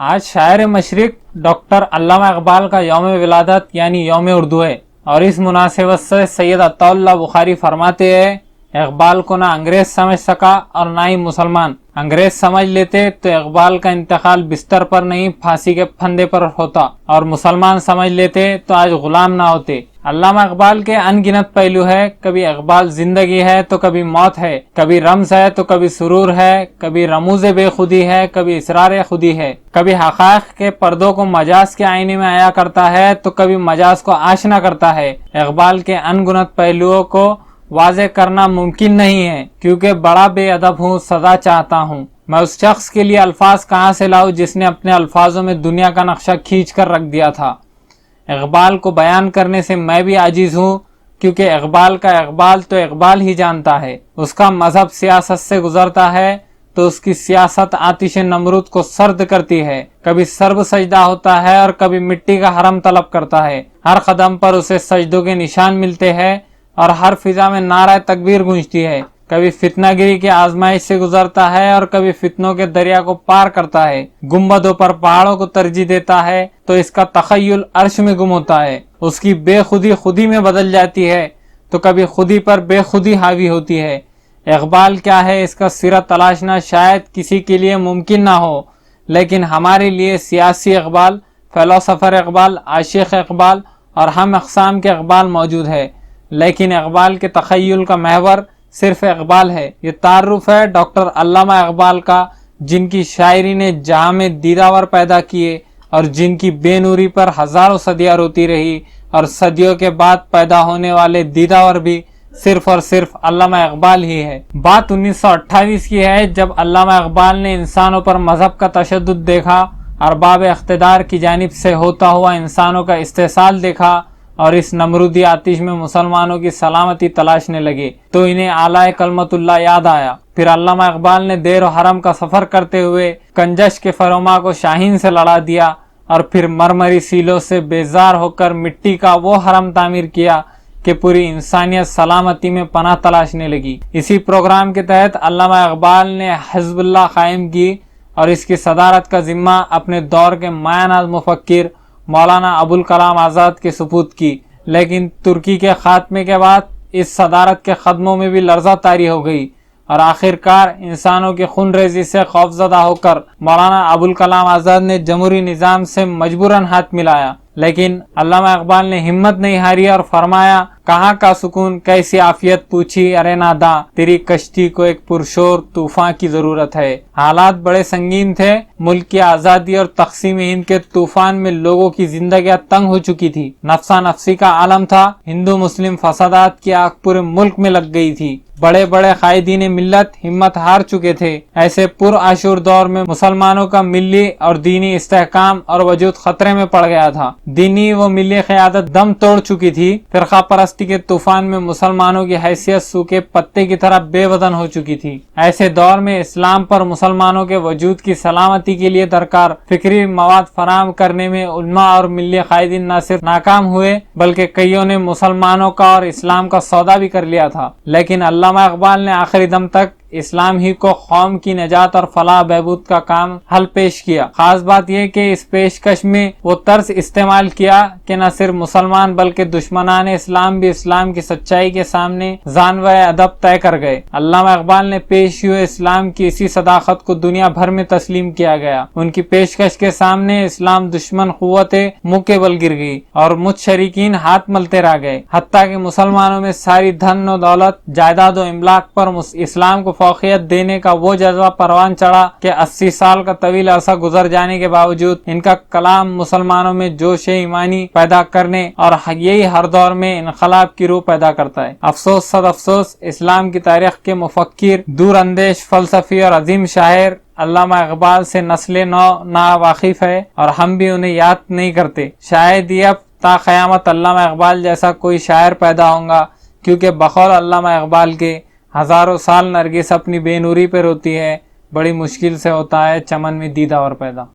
आज शायर मशरिक डॉक्टर अल्लामा इकबाल का यौम विलादत यानी यौम उर्दू है और इस मुनासिबत से सैयद अताउल्लाह बुखारी फरमाते हैं, इकबाल को ना अंग्रेज समझ सका और ना ही मुसलमान। अंग्रेज समझ लेते तो इकबाल का इंतकाल बिस्तर पर नहीं फांसी के फंदे पर होता और मुसलमान समझ लेते तो आज गुलाम ना होते। अल्लामा इकबाल के अनगिनत पहलू है, कभी इकबाल जिंदगी है तो कभी मौत है, कभी रम्ज है तो कभी सुरूर है, कभी रमूज़े बेखुदी है, कभी इसरार खुदी है, कभी हक़ाइक़ के पर्दों को मजाज के आईने में आया करता है तो कभी मजाज को आशना करता है। इकबाल के अनगिनत पहलुओं को वाज़े करना मुमकिन नहीं है क्योंकि बड़ा बेअदब हूँ, सदा चाहता हूँ। मैं उस शख्स के लिए अल्फाज कहाँ से लाऊं जिसने अपने अल्फाजों में दुनिया का नक्शा खींच कर रख दिया था। इकबाल को बयान करने से मैं भी आजिज हूँ क्योंकि इकबाल का इकबाल तो इकबाल ही जानता है। उसका मजहब सियासत से गुजरता है तो उसकी सियासत आतिश नमरूद को सर्द करती है। कभी सर्ब सजदा होता है और कभी मिट्टी का हरम तलब करता है। हर कदम पर उसे सजदों के निशान मिलते हैं और हर फिजा में नारा तकबीर गूंजती है। कभी फितनागिरी की आजमाइश से गुजरता है और कभी फितनों के दरिया को पार करता है। गुंबदों पर पहाड़ों को तरजीह देता है तो इसका तखय्युल अर्श में गुम होता है। उसकी बेखुदी खुदी में बदल जाती है तो कभी खुदी पर बेखुदी हावी होती है। इकबाल क्या है इसका सिरा तलाशना शायद किसी के लिए मुमकिन ना हो, लेकिन हमारे लिए सियासी इकबाल, फिलोसोफर इकबाल, आशिक इकबाल और हम अक़साम के इकबाल मौजूद है। लेकिन इकबाल के तखय्युल का महवर सिर्फ इकबाल है। ये तारुफ है डॉक्टर अल्लामा इकबाल का, जिनकी शायरी ने जहां में दीदावर पैदा किए और जिनकी बेनूरी पर हजारों सदियां रोती रही और सदियों के बाद पैदा होने वाले दीदावर भी सिर्फ और सिर्फ अल्लामा इकबाल ही है। बात 1928 की है जब अल्लामा इकबाल ने इंसानों पर मजहब का तशद्दुद देखा, अरबाब इख्तिदार की जानिब से होता हुआ इंसानों का इस्तेसाल देखा और इस नमरूदी आतिश में मुसलमानों की सलामती तलाशने लगे तो इन्हें आलाए कलमतुल्लाह याद आया। फिर अल्लामा इकबाल ने देर और हरम का सफर करते हुए कंजश के फरोमा को शाहीन से लड़ा दिया और फिर मरमरी सीलों से बेजार होकर मिट्टी का वो हरम तामीर किया कि पूरी इंसानियत सलामती में पनाह तलाशने लगी। इसी प्रोग्राम के तहत अल्लामा इकबाल ने हिज़्बुल्लाह कायम की और इसकी सदारत का जिम्मा अपने दौर के मायानाज़ मुफक्किर मौलाना अबुल कलाम आज़ाद के सुपुर्द की। लेकिन तुर्की के खात्मे के बाद इस सदारत के कदमों में भी लर्जा तारी हो गई और आखिरकार इंसानों की खून रेजी से खौफजदा होकर मौलाना अबुल कलाम आज़ाद ने जमहूरी निज़ाम से मजबूरन हाथ मिलाया। लेकिन अल्लामा इकबाल ने हिम्मत नहीं हारी और फरमाया, कहाँ का सुकून कैसी आफियत पूछी अरे नादा, तेरी कश्ती को एक पुरशोर तूफान की जरूरत है। हालात बड़े संगीन थे। मुल्क की आज़ादी और तक़सीम हिंद के तूफान में लोगों की जिंदगियां तंग हो चुकी थी। नफसा नफसी का आलम था। हिंदू मुस्लिम फसादात की आग पूरे मुल्क में लग गई थी। बड़े बड़े कायदीन मिल्लत हिम्मत हार चुके थे। ऐसे पुरआशूर दौर में मुसलमानों का मिली और दीनी इस्तेहकाम और वजूद खतरे में पड़ गया था। दीनी व मिली क़यादत दम तोड़ चुकी थी। फिरका परस्ती के तूफान में मुसलमानों की हैसियत सूखे पत्ते की तरह बेवदन हो चुकी थी। ऐसे दौर में इस्लाम पर मुसलमानों के वजूद की सलामती के लिए दरकार फिक्री मवाद फराहम करने में उलमा और मिली कायदीन न सिर्फ नाकाम हुए बल्कि कईयों ने मुसलमानों का और इस्लाम का सौदा भी कर लिया था। लेकिन अल्लामा इकबाल ने आखिरी दम तक इस्लाम ही को कौम की निजात और फलाह बहबूद का काम हल पेश किया। खास बात यह कि इस पेशकश में वो तर्ज इस्तेमाल किया कि न सिर्फ मुसलमान बल्कि दुश्मनान इस्लाम भी इस्लाम की सच्चाई के सामने जान व अदब तय कर गए। अल्लामा इकबाल ने पेश हुए इस्लाम की इसी सदाकत को दुनिया भर में तस्लीम किया गया। उनकी पेशकश के सामने इस्लाम दुश्मन कुव्वतें मुँह के बल गिर गई और मुतशरीकीन हाथ मलते रह गए। हत्ता कि मुसलमानों में सारी धन व दौलत जायदाद व इमलाक पर इस्लाम को फौकियत देने का वो जज्बा परवान चढ़ा कि 80 साल का तवील अरसा गुजर जाने के बावजूद इनका कलाम मुसलमानों में जोश ईमानी पैदा करने और यही हर दौर में इनकलाब की रूह पैदा करता है। अफसोस सद अफसोस, इस्लाम की तारीख के मुफक्किर, दूर अंदेश फलसफी और अजीम शायर अल्लामा इकबाल से नस्ल नौ ना वाकिफ है और हम भी उन्हें याद नहीं करते। शायद ही अब ता क़यामत अल्लामा इकबाल जैसा कोई शायर पैदा होगा क्योंकि बखौल अल्लामा इकबाल के हजारों साल नरगिस अपनी बेनूरी पे रोती है। बड़ी मुश्किल से होता है चमन में दीदावर पैदा।